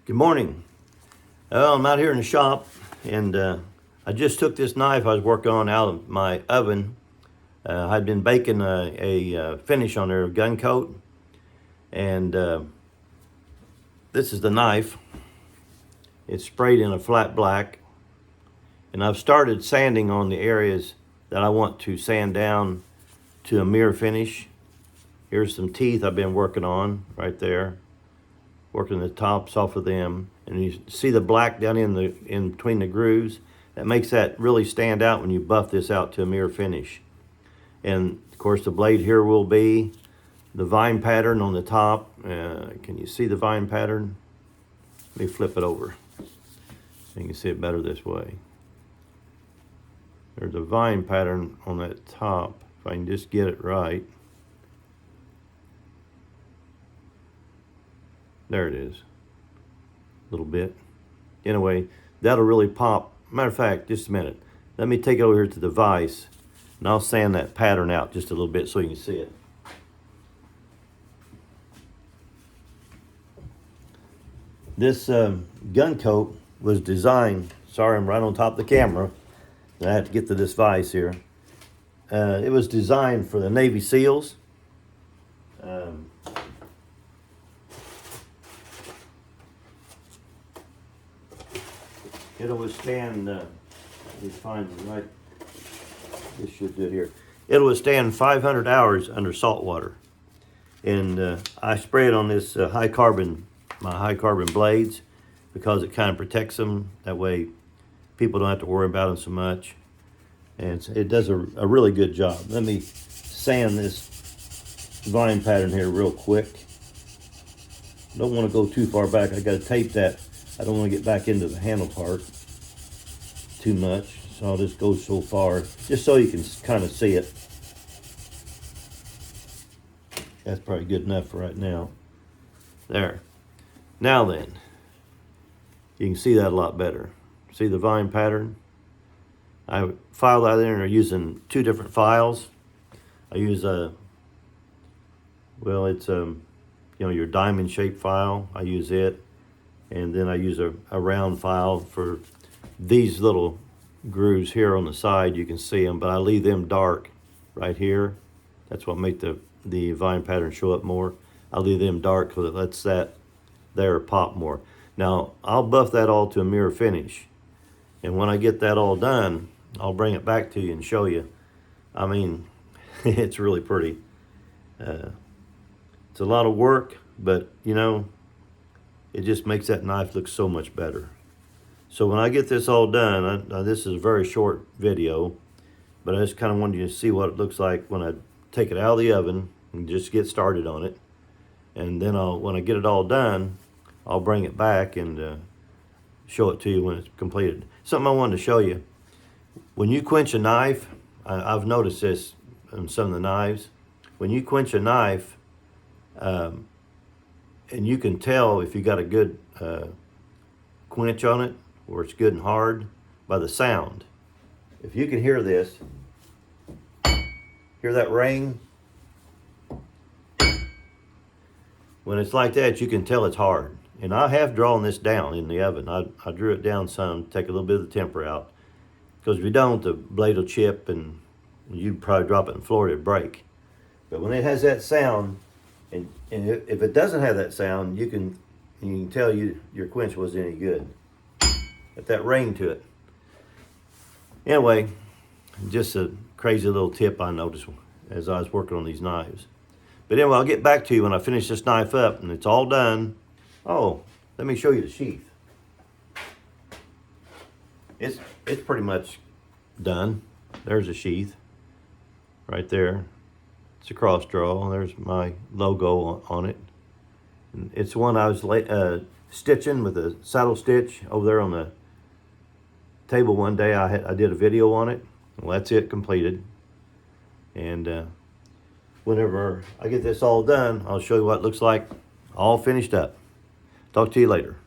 Good morning. Well, I'm out here in the shop, and I just took this knife I was working on out of my oven. I'd been baking a finish on there, gun coat, and this is the knife. It's sprayed in a flat black, and I've started sanding on the areas that I want to sand down to a mirror finish. Here's some teeth I've been working on right there, working the tops off of them, and you see the black down in between the grooves. That makes that really stand out when you buff this out to a mirror finish. And of course the blade here will be the vine pattern on the top. Can you see the vine pattern? Let me flip it over so you can see it better this way. There's a vine pattern on that top, if I can just get it right. There it is, a little bit. Anyway, that'll really pop. Matter of fact, just a minute. Let me take it over here to the vise, and I'll sand that pattern out just a little bit so you can see it. This gun coat was designed, sorry I'm right on top of the camera, I have to get to this vise here. It was designed for the Navy SEALs. It'll withstand, let me find the right, this should do it here. It'll withstand 500 hours under salt water. And I spray it on this my high carbon blades, because it kind of protects them. That way people don't have to worry about them so much. And it does a really good job. Let me sand this vine pattern here real quick. Don't want to go too far back. I got to tape that. I don't want to get back into the handle part too much, so I'll just go so far, just so you can kind of see it. That's probably good enough for right now. There. Now then, you can see that a lot better. See the vine pattern? I filed out there, and they're using two different files. I use it's your diamond shaped file. I use it. And then I use a round file for these little grooves here on the side. You can see them, but I leave them dark right here. That's what make the vine pattern show up more. I leave them dark because it lets that there pop more. Now, I'll buff that all to a mirror finish. And when I get that all done, I'll bring it back to you and show you. I mean, it's really pretty. It's a lot of work, but it just makes that knife look so much better. So when I get this all done, this is a very short video, but I just kind of wanted you to see what it looks like when I take it out of the oven and just get started on it. And then when I get it all done, I'll bring it back and show it to you when it's completed. Something I wanted to show you. When you quench a knife, I've noticed this in some of the knives. When you quench a knife, and you can tell if you got a good quench on it, or it's good and hard, by the sound. If you can hear this, hear that ring? When it's like that, you can tell it's hard. And I have drawn this down in the oven. I drew it down some to take a little bit of the temper out. Because if you don't, the blade will chip, and you'd probably drop it on the floor, it'd break. But when it has that sound, and if it doesn't have that sound, you can tell your quench wasn't any good. Got that ring to it. Anyway, just a crazy little tip I noticed as I was working on these knives. But anyway, I'll get back to you when I finish this knife up and it's all done. Oh, let me show you the sheath. It's pretty much done. There's a sheath right there. It's a cross draw. There's my logo on it. It's one I was stitching with a saddle stitch over there on the table one day. I did a video on it. Well, that's it completed. And whenever I get this all done, I'll show you what it looks like all finished up. Talk to you later.